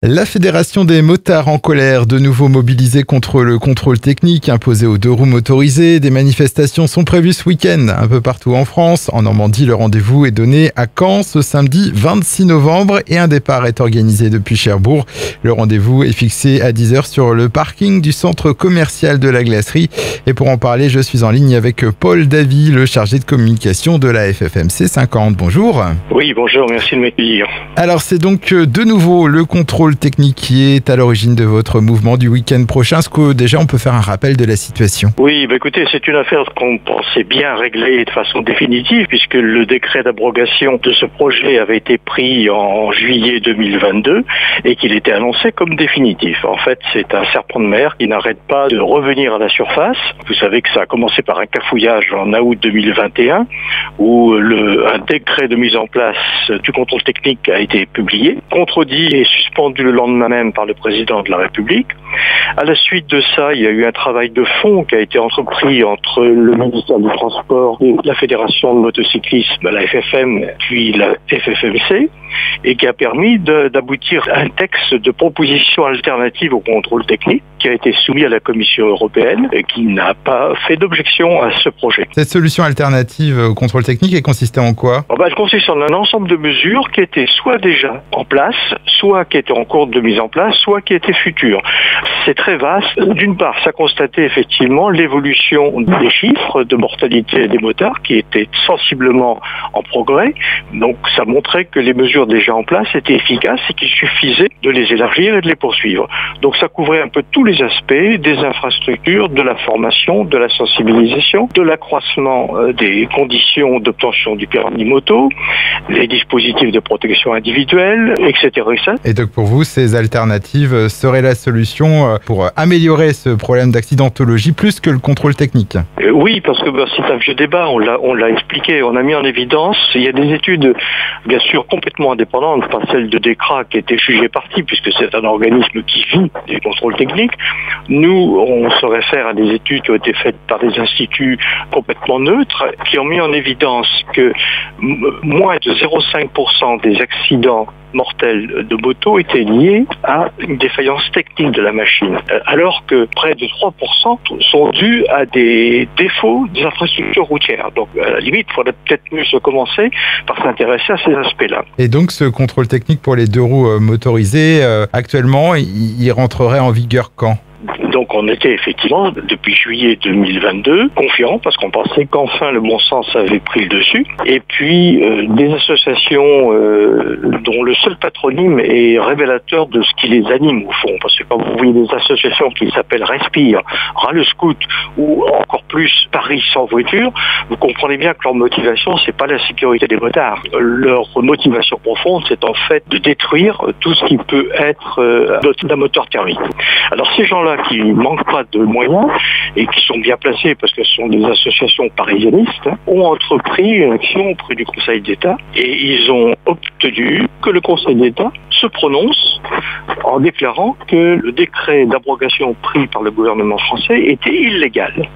La Fédération des motards en colère, de nouveau mobilisée contre le contrôle technique imposé aux deux roues motorisées. Des manifestations sont prévues ce week-end un peu partout en France. En Normandie, le rendez-vous est donné à Caen ce samedi 26 novembre et un départ est organisé depuis Cherbourg. Le rendez-vous est fixé à 10h sur le parking du centre commercial de la Glacerie. Et pour en parler, je suis en ligne avec Paul Davy, le chargé de communication de la FFMC 50. Bonjour. Oui, bonjour, merci de m'accueillir. Alors c'est donc de nouveau le contrôle technique qui est à l'origine de votre mouvement du week-end prochain. Est-ce que déjà on peut faire un rappel de la situation? Oui, écoutez, c'est une affaire qu'on pensait bien régler de façon définitive puisque le décret d'abrogation de ce projet avait été pris en juillet 2022 et qu'il était annoncé comme définitif. En fait, c'est un serpent de mer qui n'arrête pas de revenir à la surface. Vous savez que ça a commencé par un cafouillage en août 2021 où un décret de mise en place du contrôle technique a été publié, contredit et suspendu le lendemain même par le président de la République. À la suite de ça, il y a eu un travail de fond qui a été entrepris entre le ministère du Transport et la Fédération de motocyclisme, la FFM, puis la FFMC, et qui a permis d'aboutir à un texte de proposition alternative au contrôle technique qui a été soumis à la Commission européenne et qui n'a pas fait d'objection à ce projet. Cette solution alternative au contrôle technique, elle consistait en quoi? Elle consiste en un ensemble de mesures qui étaient soit déjà en place, soit qui étaient en cours de mise en place, soit qui étaient futures. C'est très vaste. D'une part, ça constatait effectivement l'évolution des chiffres de mortalité des motards qui étaient sensiblement en progrès. Donc ça montrait que les mesures déjà en place étaient efficaces et qu'il suffisait de les élargir et de les poursuivre. Donc ça couvrait un peu tous les aspects des infrastructures, de la formation, de la sensibilisation, de l'accroissement des conditions d'obtention du permis moto, les dispositifs de protection individuelle, etc. Et donc pour vous, ces alternatives seraient la solution pour améliorer ce problème d'accidentologie plus que le contrôle technique? Oui, parce que c'est un vieux débat, on l'a expliqué, on a mis en évidence, il y a des études bien sûr complètement indépendantes, pas celle de DECRA qui était jugée partie, puisque c'est un organisme qui vit des contrôles techniques. Nous, on se réfère à des études qui ont été faites par des instituts complètement neutres, qui ont mis en évidence que moins de 0,5% des accidents mortels de moto étaient liés à une défaillance technique de la machine, alors que près de 3% sont dus à des défauts des infrastructures routières. Donc à la limite, il faudrait peut-être mieux se commencer par s'intéresser à ces aspects-là. Et donc ce contrôle technique pour les deux roues motorisées, actuellement, il rentrerait en vigueur quand? Donc on était effectivement, depuis juillet 2022, confiants parce qu'on pensait qu'enfin le bon sens avait pris le dessus. Et puis des associations dont le seul patronyme est révélateur de ce qui les anime au fond. Parce que quand vous voyez des associations qui s'appellent Respire, Râle Scout ou encore plus Paris sans voiture, vous comprenez bien que leur motivation, c'est pas la sécurité des motards. Leur motivation profonde, c'est en fait de détruire tout ce qui peut être d'un moteur thermique. Alors ces gens-là qui manquent pas de moyens et qui sont bien placés parce que ce sont des associations parisianistes, ont entrepris une action auprès du Conseil d'État et ils ont obtenu que le Conseil d'État se prononce en déclarant que le décret d'abrogation pris par le gouvernement français était illégal.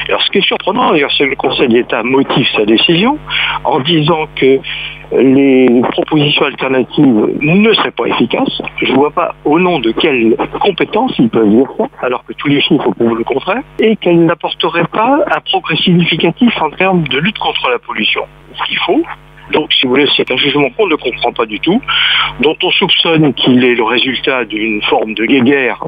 Alors ce qui est surprenant, d'ailleurs, c'est que le Conseil d'État motive sa décision en disant que les propositions alternatives ne seraient pas efficaces. Je ne vois pas au nom de quelles compétences ils peuvent dire ça, alors que tous les chiffres prouvent le contraire, et qu'elles n'apporteraient pas un progrès significatif en termes de lutte contre la pollution. Ce qu'il faut. Donc, si vous voulez, c'est un jugement qu'on ne comprend pas du tout, dont on soupçonne qu'il est le résultat d'une forme de guéguerre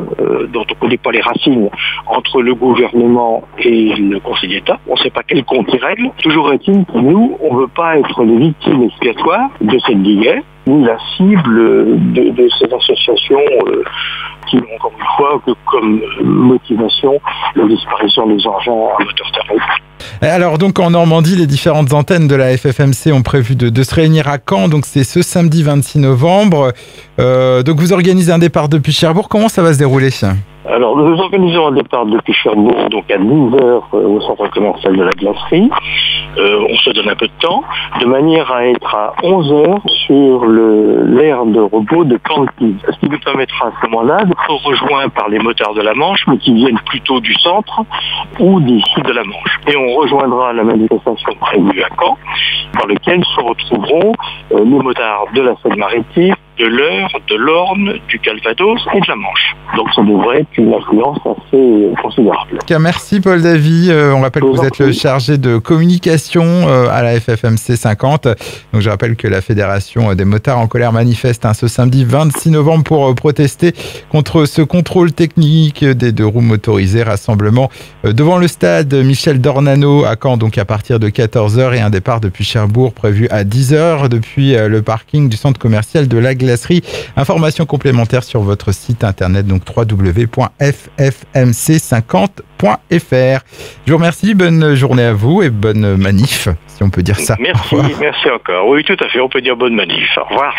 dont on ne connaît pas les racines entre le gouvernement et le Conseil d'État. On ne sait pas quel compte il règle. Toujours est-il que nous, on ne veut pas être les victimes expiatoires de cette guéguerre, ni la cible de ces associations qui ont encore une fois que comme motivation la disparition des engins à moteur thermique. Alors donc en Normandie, les différentes antennes de la FFMC ont prévu de se réunir à Caen, donc c'est ce samedi 26 novembre. Donc vous organisez un départ depuis Cherbourg, comment ça va se dérouler? Alors nous organisons un départ depuis Cherbourg, donc à 10h au centre commercial de la Glacerie. On se donne un peu de temps, de manière à être à 11h sur l'aire de repos de Canty. Ce qui nous permettra à ce moment-là d'être rejoints par les motards de la Manche, mais qui viennent plutôt du centre ou d'ici de la Manche. Et on rejoindra la manifestation prévue à Caen, par lequel se retrouveront les motards de la Seine-Maritime, de l'Eure, de l'Orne, du Calvados et de la Manche. Donc ça devrait être une affluence assez considérable. Merci Paul Davy. On rappelle que vous êtes le chargé de communication à la FFMC 50. Donc je rappelle que la Fédération des motards en colère manifeste ce samedi 26 novembre pour protester contre ce contrôle technique des deux roues motorisées. Rassemblement devant le stade Michel Dornano à Caen, donc à partir de 14h, et un départ depuis Cherbourg prévu à 10h depuis le parking du centre commercial de la Glacerie. Informations complémentaires sur votre site internet, donc www.ffmc50.fr. Je vous remercie, bonne journée à vous et bonne manif, si on peut dire ça. Merci encore. Oui, tout à fait, on peut dire bonne manif. Au revoir.